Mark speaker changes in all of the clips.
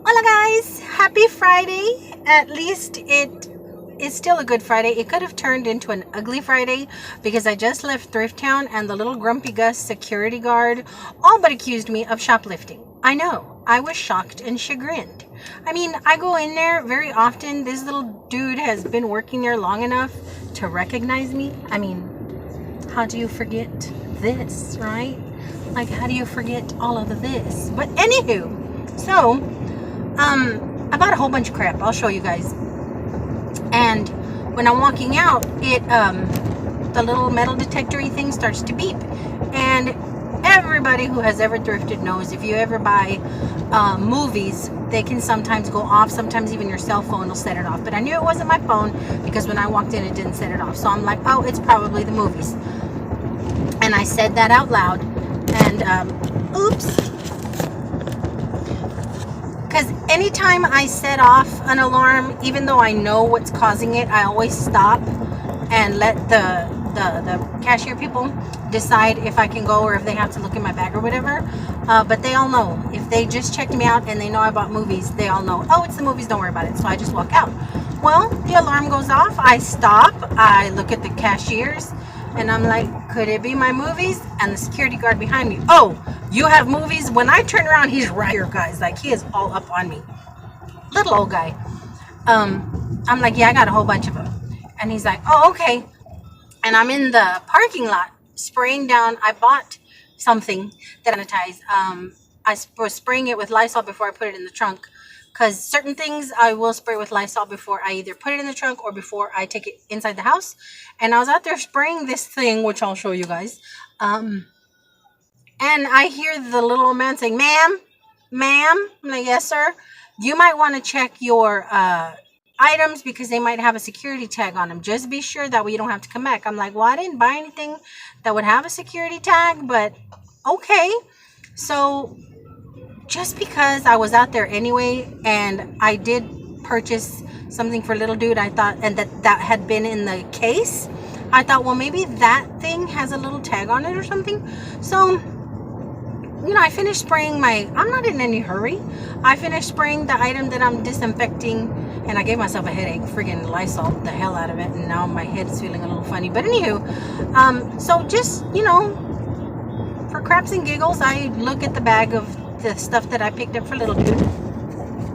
Speaker 1: Hola guys, happy Friday. At least it is still a good Friday. It could have turned into an ugly Friday because I just left Thrift Town and the little grumpy Gus security guard all but accused me of shoplifting. I know, I was shocked and chagrined. I mean, I go in there very often. This little dude has been working there long enough to recognize me. I mean, how do you forget this, right? Like, how do you forget all of this? But anywho, so I bought a whole bunch of crap. I'll show you guys. And when I'm walking out, the little metal detector-y thing starts to beep. And everybody who has ever thrifted knows if you ever buy movies, they can sometimes go off. Sometimes even your cell phone will set it off. But I knew it wasn't my phone because when I walked in, it didn't set it off. So I'm like, oh, it's probably the movies. And I said that out loud. And oops. Because anytime I set off an alarm, even though I know what's causing it, I always stop and let the cashier people decide if I can go or if they have to look in my bag or whatever. But they all know. If they just checked me out and they know I bought movies, they all know, oh, it's the movies, don't worry about it. So I just walk out. Well, the alarm goes off. I stop. I look at the cashiers. And I'm like, could it be my movies? And the security guard behind me, oh, you have movies? When I turn around, he's right here, guys. Like, he is all up on me. Little old guy. I'm like, yeah, I got a whole bunch of them. And he's like, oh, okay. And I'm in the parking lot spraying down. I bought something that sanitized. I was spraying it with Lysol before I put it in the trunk. Because certain things I will spray with Lysol before I either put it in the trunk or before I take it inside the house. And I was out there spraying this thing, which I'll show you guys. And I hear the little old man saying, ma'am. I'm like, yes, sir. You might want to check your items because they might have a security tag on them. Just be sure that way you don't have to come back. I'm like, well, I didn't buy anything that would have a security tag, but okay. So just because I was out there anyway, and I did purchase something for little dude, I thought, and that had been in the case, I thought, well, maybe that thing has a little tag on it or something. So, you know, I finished spraying I'm not in any hurry. I finished spraying the item that I'm disinfecting, and I gave myself a headache. Friggin' Lysol the hell out of it, and now my head is feeling a little funny. But anywho, so just, you know, for craps and giggles, I look at the bag of the stuff that I picked up for little dude,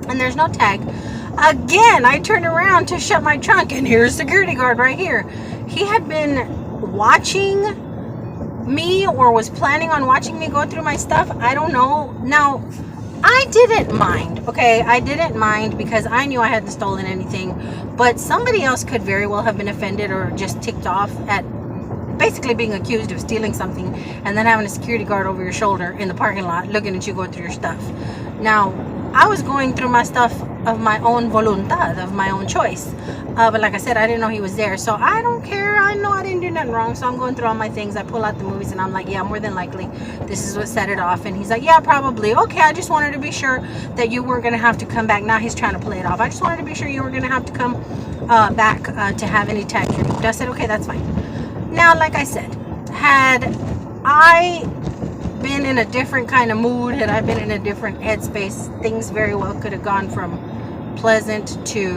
Speaker 1: and there's no tag. Again, I turn around to shut my trunk, and here's a security guard right here. He had been watching me, or was planning on watching me go through my stuff. I don't know. Now, I didn't mind, okay? I didn't mind because I knew I hadn't stolen anything, but somebody else could very well have been offended or just ticked off at basically being accused of stealing something and then having a security guard over your shoulder in the parking lot looking at you going through your stuff. Now, I was going through my stuff of my own voluntad, of my own choice. But like I said, I didn't know he was there. So I don't care. I know I didn't do nothing wrong. So I'm going through all my things. I pull out the movies and I'm like, yeah, more than likely, this is what set it off. And he's like, yeah, probably. Okay, I just wanted to be sure that you weren't going to have to come back. Now he's trying to play it off. I just wanted to be sure you were going to have to come back to have any tax removed. I said, okay, that's fine. Now, like I said, had I been in a different kind of mood, had I been in a different headspace, things very well could have gone from pleasant to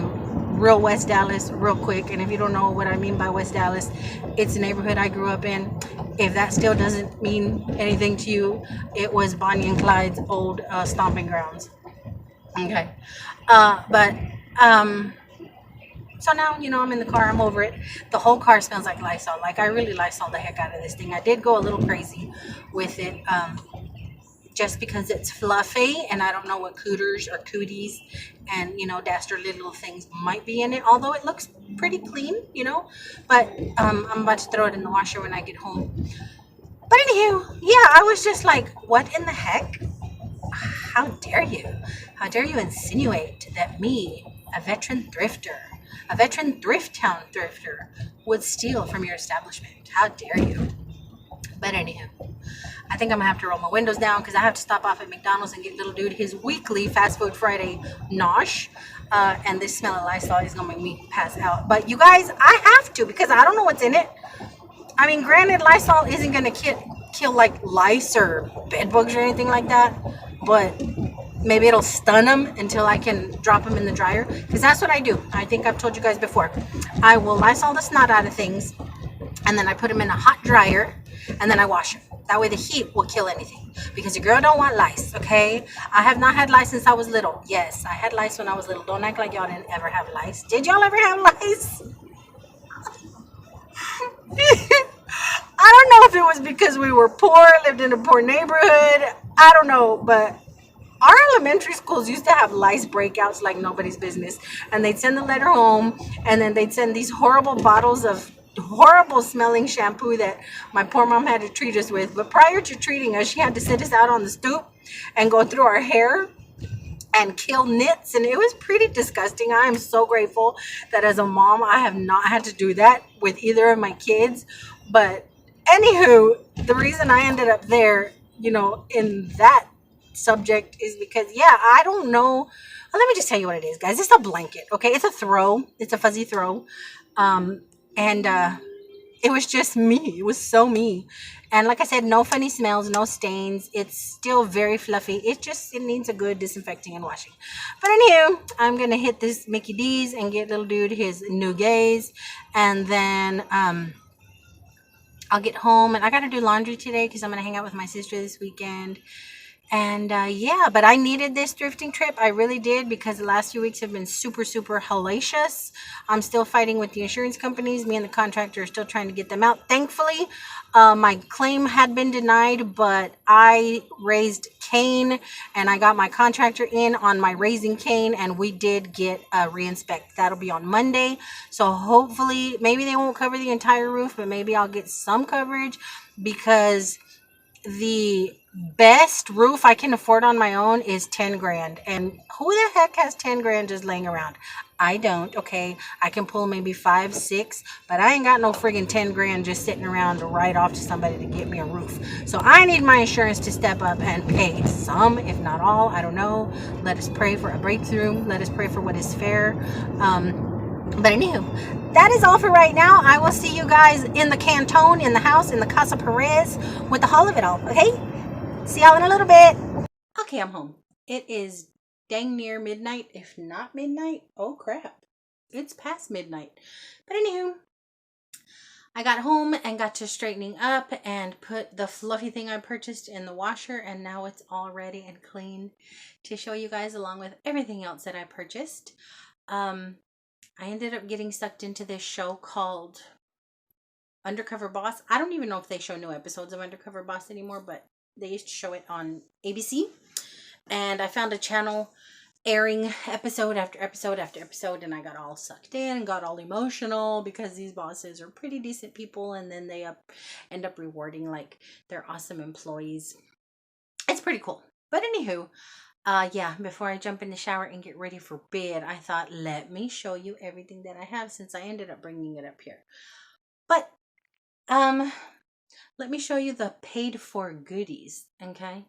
Speaker 1: real West Dallas real quick. And if you don't know what I mean by West Dallas, it's a neighborhood I grew up in. If that still doesn't mean anything to you, it was Bonnie and Clyde's old stomping grounds. Okay. So now, you know, I'm in the car, I'm over it. The whole car smells like Lysol. Like, I really Lysol the heck out of this thing. I did go a little crazy with it, just because it's fluffy, and I don't know what cooters or cooties and, you know, dastardly little things might be in it, although it looks pretty clean, you know. But I'm about to throw it in the washer when I get home. But anywho, yeah, I was just like, what in the heck? How dare you? How dare you insinuate that me, a veteran thrifter, a veteran Thrift Town thrifter, would steal from your establishment? How dare you? But anyhow, I think I'm gonna have to roll my windows down because I have to stop off at McDonald's and get little dude his weekly Fast Food Friday nosh. And this smell of Lysol is gonna make me pass out. But you guys, I have to because I don't know what's in it. I mean, granted, Lysol isn't gonna kill like lice or bed bugs or anything like that, but maybe it'll stun them until I can drop them in the dryer, because that's what I do. I think I've told you guys before. I will Lysol the snot out of things, and then I put them in a hot dryer, and then I wash them. That way the heat will kill anything, because your girl don't want lice. Okay, I have not had lice since I was little. Yes, I had lice when I was little. Don't act like y'all didn't ever have lice. Did y'all ever have lice? I don't know if it was because we were poor, lived in a poor neighborhood. I don't know, but our elementary schools used to have lice breakouts like nobody's business. And they'd send the letter home, and then they'd send these horrible bottles of horrible smelling shampoo that my poor mom had to treat us with. But prior to treating us, she had to sit us out on the stoop and go through our hair and kill nits, and it was pretty disgusting. I am so grateful that as a mom I have not had to do that with either of my kids. But anywho, the reason I ended up there, in that subject, is because I don't know. Well, let me just tell you what it is, guys. It's a blanket, okay? It's a throw. It's a fuzzy throw. And it was just me. It was so me. And like I said, no funny smells, no stains. It's still very fluffy. It needs a good disinfecting and washing. But anywho, I'm going to hit this Mickey D's and get little dude his new gaze. And then I'll get home. And I got to do laundry today because I'm going to hang out with my sister this weekend. And but I needed this thrifting trip. I really did, because the last few weeks have been super, super hellacious. I'm still fighting with the insurance companies. Me and the contractor are still trying to get them out. Thankfully, my claim had been denied, but I raised Cain and I got my contractor in on my raising Cain, and we did get a reinspect. That'll be on Monday. So hopefully, maybe they won't cover the entire roof, but maybe I'll get some coverage, because the best roof I can afford on my own is 10 grand. And who the heck has 10 grand just laying around? I don't. Okay, I can pull maybe 5, 6, but I ain't got no friggin' 10 grand just sitting around to write off to somebody to get me a roof. So I need my insurance to step up and pay some, if not all. I don't know. Let us pray for a breakthrough. Let us pray for what is fair. But anywho, that is all for right now. I will see you guys in the canton, in the house, in the Casa Perez, with the haul of it all. Okay? See y'all in a little bit. Okay, I'm home. It is dang near midnight, if not midnight. Oh crap. It's past midnight. But anywho, I got home and got to straightening up and put the fluffy thing I purchased in the washer, and now it's all ready and clean to show you guys, along with everything else that I purchased. I ended up getting sucked into this show called Undercover Boss. I don't even know if they show new episodes of Undercover Boss anymore, but they used to show it on ABC. And I found a channel airing episode after episode after episode, and I got all sucked in and got all emotional, because these bosses are pretty decent people, and then they end up rewarding like their awesome employees. It's pretty cool. But anywho, before I jump in the shower and get ready for bed, I thought, let me show you everything that I have, since I ended up bringing it up here. But let me show you the paid for goodies, okay?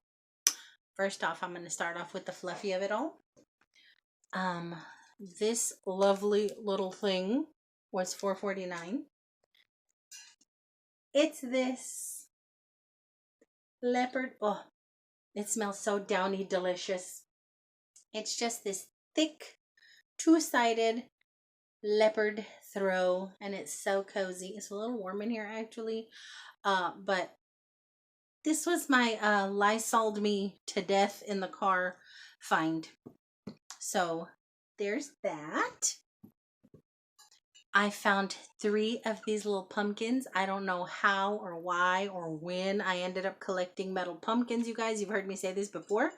Speaker 1: First off, I'm going to start off with the fluffy of it all. This lovely little thing was $4.49. It's this leopard. Oh, it smells so downy delicious. It's just this thick, two-sided leopard throw, and it's so cozy. It's a little warm in here actually, but this was my Lysol'd me to death in the car find. So there's that. I found 3 of these little pumpkins. I don't know how or why or when I ended up collecting metal pumpkins, you guys. You've heard me say this before.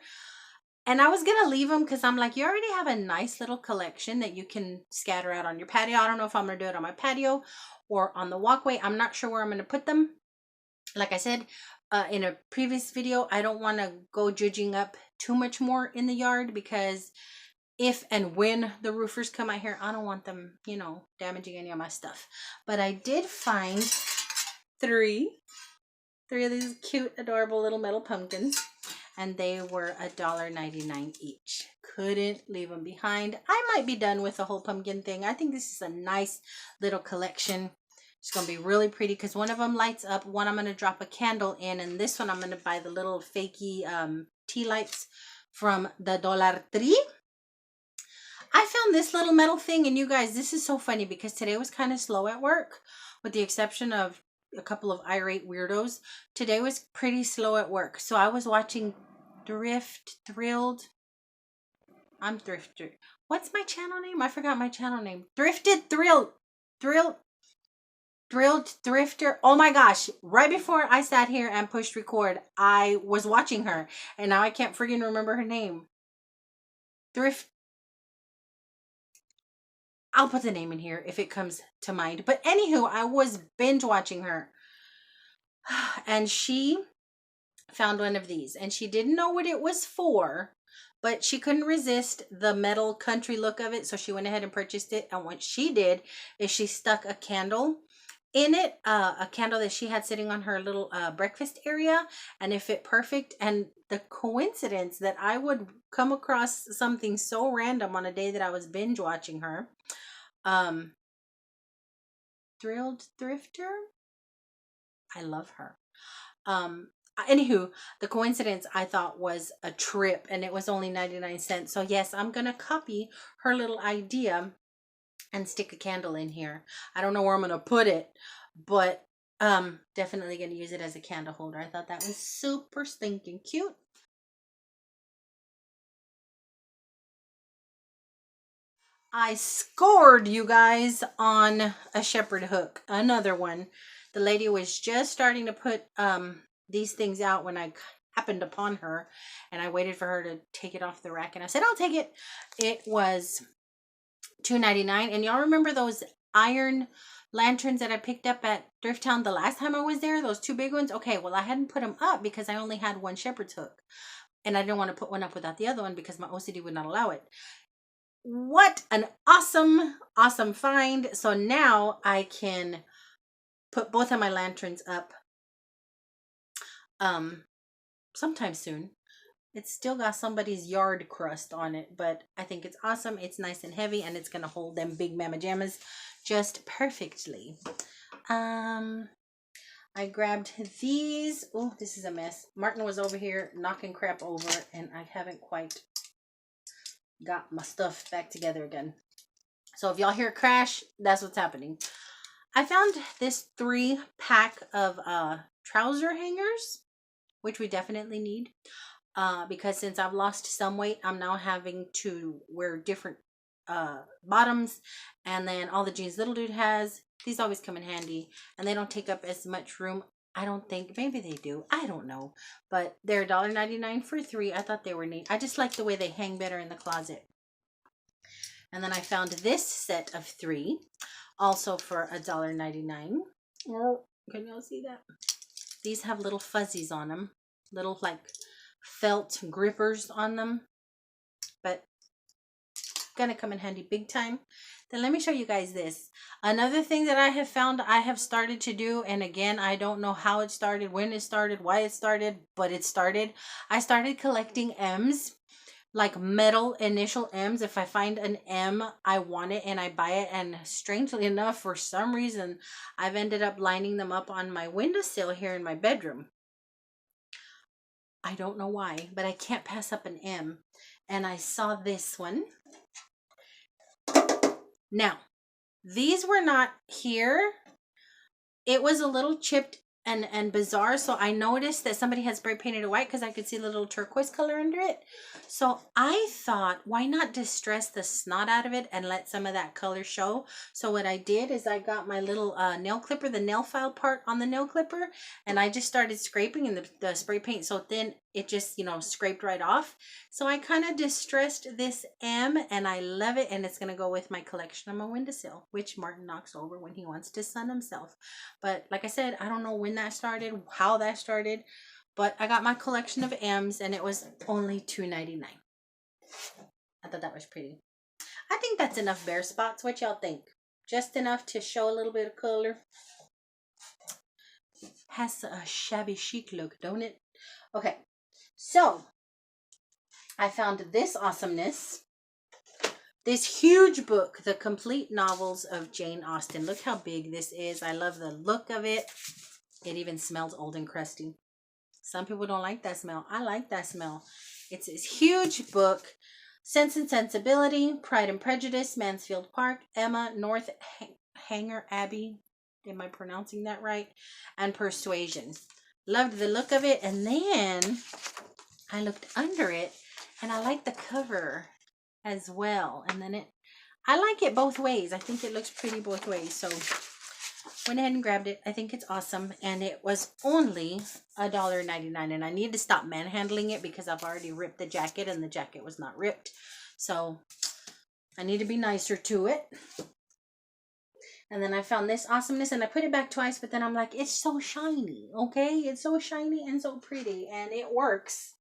Speaker 1: And I was going to leave them because I'm like, you already have a nice little collection that you can scatter out on your patio. I don't know if I'm going to do it on my patio or on the walkway. I'm not sure where I'm going to put them. Like I said in a previous video, I don't want to go judging up too much more in the yard, because if and when the roofers come out here, I don't want them, damaging any of my stuff. But I did find 3 of these cute, adorable little metal pumpkins, and they were $1.99 each. Couldn't leave them behind. I might be done with the whole pumpkin thing. I think this is a nice little collection. It's going to be really pretty, because one of them lights up. One I'm going to drop a candle in, and this one I'm going to buy the little fakey tea lights from the Dollar Tree. I found this little metal thing, and you guys, this is so funny because today was kind of slow at work, with the exception of a couple of irate weirdos. Today was pretty slow at work, so I was watching I'm Thrifter. What's my channel name? I forgot my channel name. Thrilled Thrifter. Oh my gosh. Right before I sat here and pushed record, I was watching her. And now I can't friggin' remember her name. I'll put the name in here if it comes to mind. But anywho, I was binge watching her. And she found one of these. And she didn't know what it was for. But she couldn't resist the metal country look of it. So she went ahead and purchased it. And what she did is she stuck a candle in it, a candle that she had sitting on her little breakfast area, and it fit perfect. And the coincidence that I would come across something so random on a day that I was binge watching her, Thrilled Thrifter, I love her. Anywho, the coincidence I thought was a trip, and it was only 99 cents. So yes, I'm gonna copy her little idea and stick a candle in here. I don't know where I'm gonna put it, but definitely gonna use it as a candle holder. I thought that was super stinking cute. I scored, you guys, on a shepherd hook, another one. The lady was just starting to put these things out when I happened upon her, and I waited for her to take it off the rack, and I said I'll take it. It was $2.99. And y'all remember those iron lanterns that I picked up at Thrift Town the last time I was there, those two big ones? Okay, well, I hadn't put them up because I only had one shepherd's hook, and I didn't want to put one up without the other one because my OCD would not allow it. What an awesome find. So now I can put both of my lanterns up sometime soon. It's still got somebody's yard crust on it, but I think it's awesome. It's nice and heavy, and it's gonna hold them big mama jammas just perfectly. I grabbed these. Oh, this is a mess. Martin was over here knocking crap over, and I haven't quite got my stuff back together again. So if y'all hear crash, that's what's happening. I found this 3-pack of trouser hangers, which we definitely need. Because since I've lost some weight, I'm now having to wear different bottoms, and then all the jeans little dude has, these always come in handy, and they don't take up as much room. I don't think, maybe they do, I don't know, but they're $1.99 for 3. I thought they were neat. I just like the way they hang better in the closet. And then I found this set of 3 also for $1.99. Oh, can y'all see that? These have little fuzzies on them, little like felt grippers on them, but gonna come in handy big time. Then let me show you guys this. Another thing that I have found I have started to do, and again, I don't know how it started, when it started, why it started, but it started. I started collecting M's, like metal initial M's. If I find an M, I want it and I buy it. And strangely enough, for some reason, I've ended up lining them up on my windowsill here in my bedroom. I don't know why, but I can't pass up an M. And I saw this one. Now, these were not here. It was a little chipped and bizarre. So I noticed that somebody had spray painted it white because I could see the little turquoise color under it. So I thought, why not distress the snot out of it and let some of that color show? So what I did is I got my little nail clipper, the nail file part on the nail clipper, and I just started scraping, and the spray paint so thin it just, you know, scraped right off. So I kind of distressed this M, and I love it, and it's going to go with my collection on my windowsill, which Martin knocks over when he wants to sun himself. But like I said, I don't know when that started, how that started, but I got my collection of M's, and it was only $2.99. I thought that was pretty. I think that's enough bare spots. What y'all think? Just enough to show a little bit of color. Has a shabby chic look, don't it? Okay, so I found this awesomeness. This huge book, The Complete Novels of Jane Austen. Look how big this is. I love the look of it. It even smells old and crusty. Some people don't like that smell. I like that smell. It's this huge book. Sense and Sensibility, Pride and Prejudice, Mansfield Park, Emma, North Hanger Abbey. Am I pronouncing that right? And Persuasion. Loved the look of it. And then I looked under it and I like the cover as well. And then I like it both ways. I think it looks pretty both ways. So went ahead and grabbed it. I think it's awesome. And it was only $1.99. And I need to stop manhandling it because I've already ripped the jacket and the jacket was not ripped. So I need to be nicer to it. And then I found this awesomeness and I put it back twice, but then I'm like, it's so shiny, okay? It's so shiny and so pretty and it works.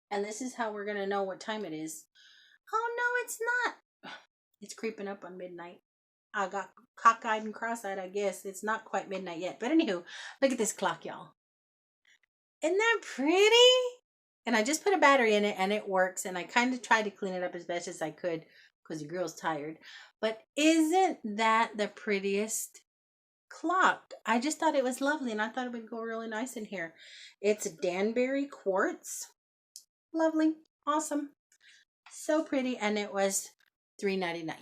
Speaker 1: And this is how we're going to know what time it is. Oh, no, it's not. It's creeping up on midnight. I got cockeyed and cross-eyed, I guess. It's not quite midnight yet. But anywho, look at this clock, y'all. Isn't that pretty? And I just put a battery in it and it works. And I kind of tried to clean it up as best as I could because the girl's tired. But isn't that the prettiest clock? I just thought it was lovely and I thought it would go really nice in here. It's Danbury quartz. Lovely. Awesome. So pretty. And it was $3.99.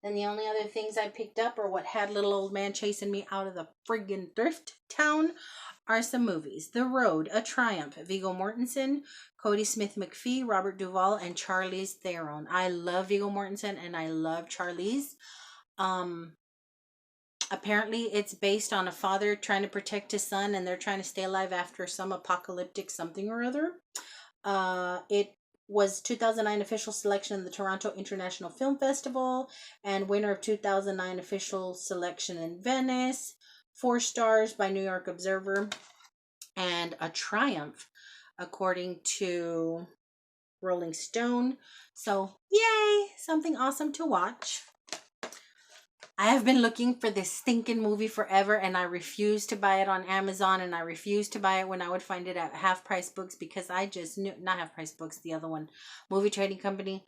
Speaker 1: Then the only other things I picked up or what had little old man chasing me out of the friggin' Thrift Town are some movies. The Road, A Triumph, Viggo Mortensen, Cody Smith McPhee, Robert Duvall, and Charlize Theron. I love Viggo Mortensen and I love Charlize. Apparently it's based on a father trying to protect his son and they're trying to stay alive after some apocalyptic something or other. It was 2009 official selection in the Toronto International Film Festival and winner of 2009 official selection in Venice. 4 stars by New York Observer and a triumph according to Rolling Stone. So yay, something awesome to watch. I have been looking for this stinking movie forever and I refuse to buy it on Amazon and I refuse to buy it when I would find it at Half Price Books because I just knew, not Half Price Books, the other one, Movie Trading Company.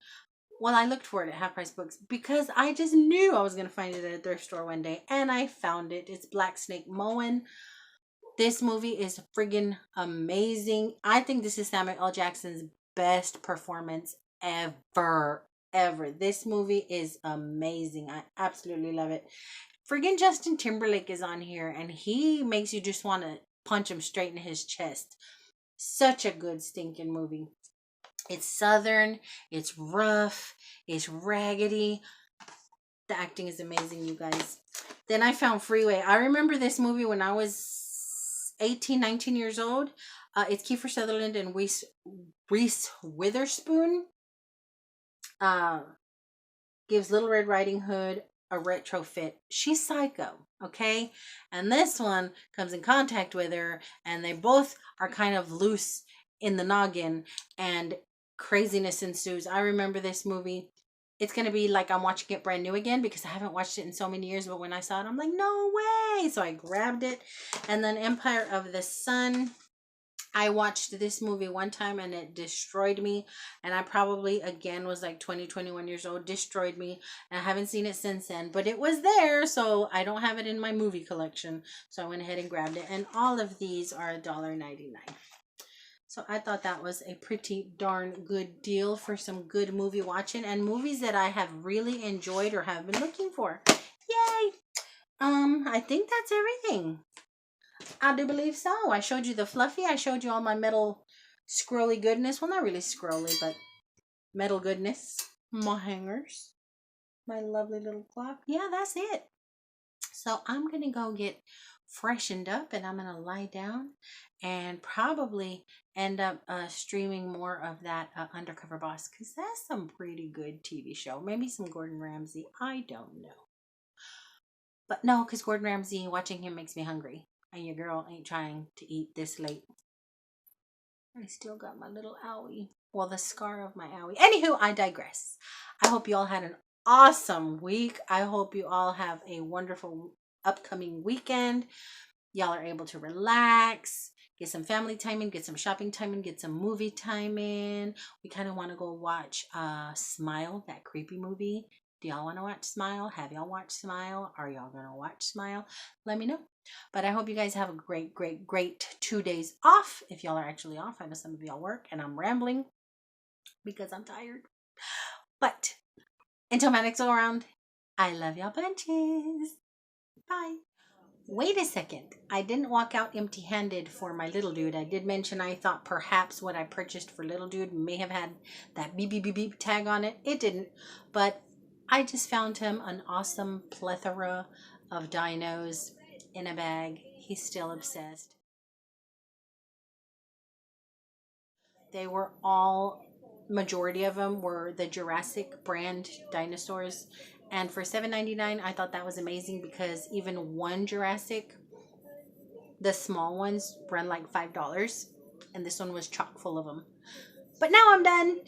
Speaker 1: Well, I looked for it at Half Price Books because I just knew I was going to find it at a thrift store one day and I found it. It's Black Snake Moen. This movie is friggin' amazing. I think this is Samuel L. Jackson's best performance ever. This movie is amazing. I absolutely love it. Friggin' Justin Timberlake is on here and he makes you just want to punch him straight in his chest. Such a good stinking movie. It's southern, it's rough, it's raggedy. The acting is amazing, you guys. Then I found Freeway. I remember this movie when I was 18, 19 years old. It's Kiefer Sutherland and Reese Witherspoon. Gives Little Red Riding Hood a retrofit. She's psycho, okay? And this one comes in contact with her and they both are kind of loose in the noggin and craziness ensues. I remember this movie. It's going to be like I'm watching it brand new again because I haven't watched it in so many years, but when I saw it, I'm like, no way! So I grabbed it. And then Empire of the Sun. I watched this movie one time and it destroyed me. And I probably, again, was like 20, 21 years old. Destroyed me. And I haven't seen it since then. But it was there, so I don't have it in my movie collection. So I went ahead and grabbed it. And all of these are $1.99. So I thought that was a pretty darn good deal for some good movie watching. And movies that I have really enjoyed or have been looking for. Yay! I think that's everything. I do believe so. I showed you the fluffy. I showed you all my metal scrolly goodness. Well, not really scrolly, but metal goodness. My hangers. My lovely little clock. Yeah, that's it. So I'm going to go get freshened up and I'm going to lie down and probably end up streaming more of that Undercover Boss because that's some pretty good TV show. Maybe some Gordon Ramsay. I don't know. But no, because Gordon Ramsay, watching him makes me hungry. And your girl ain't trying to eat this late. I still got my little owie. Well, the scar of my owie. Anywho, I digress. I hope you all had an awesome week. I hope you all have a wonderful upcoming weekend. Y'all are able to relax, get some family time in, get some shopping time in, get some movie time in. We kind of want to go watch Smile, that creepy movie. Do y'all want to watch Smile? Have y'all watched Smile? Are y'all going to watch Smile? Let me know. But I hope you guys have a great, great, great 2 days off. If y'all are actually off, I know some of y'all work and I'm rambling because I'm tired. But until my next go around, I love y'all bunches. Bye. Wait a second. I didn't walk out empty-handed for my little dude. I did mention I thought perhaps what I purchased for little dude may have had that beep beep beep beep tag on it. It didn't. But I just found him an awesome plethora of dinos in a bag. He's still obsessed. They were all, majority of them were the Jurassic brand dinosaurs. And for $7.99, I thought that was amazing because even one Jurassic, the small ones, run like $5. And this one was chock full of them. But now I'm done.